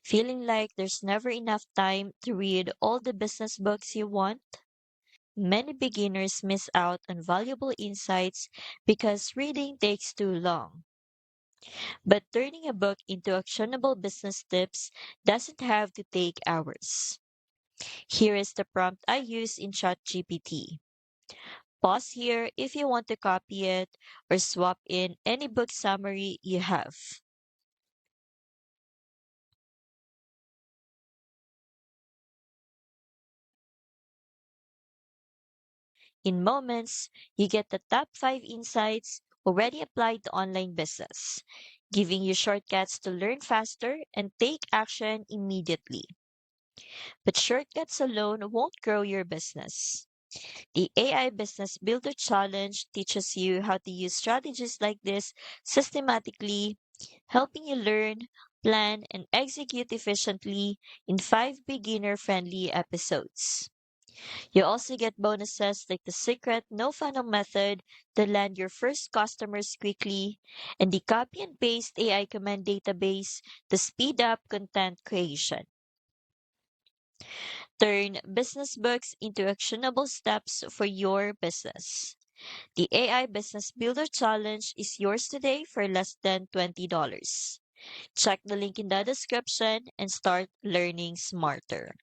Feeling like there's never enough time to read all the business books you want? Many beginners miss out on valuable insights because reading takes too long. But turning a book into actionable business tips doesn't have to take hours. Here is the prompt I use in ChatGPT. Pause here if you want to copy it or swap in any book summary you have. In moments, you get the top 5 insights already applied to online business, giving you shortcuts to learn faster and take action immediately. But shortcuts alone won't grow your business. The AI Business Builder Challenge teaches you how to use strategies like this systematically, helping you learn, plan, and execute efficiently in 5 beginner-friendly episodes. You also get bonuses like the secret no funnel method to land your first customers quickly and the copy and paste AI command database to speed up content creation. Turn business books into actionable steps for your business. The AI Business Builder Challenge is yours today for less than $20. Check the link in the description and start learning smarter.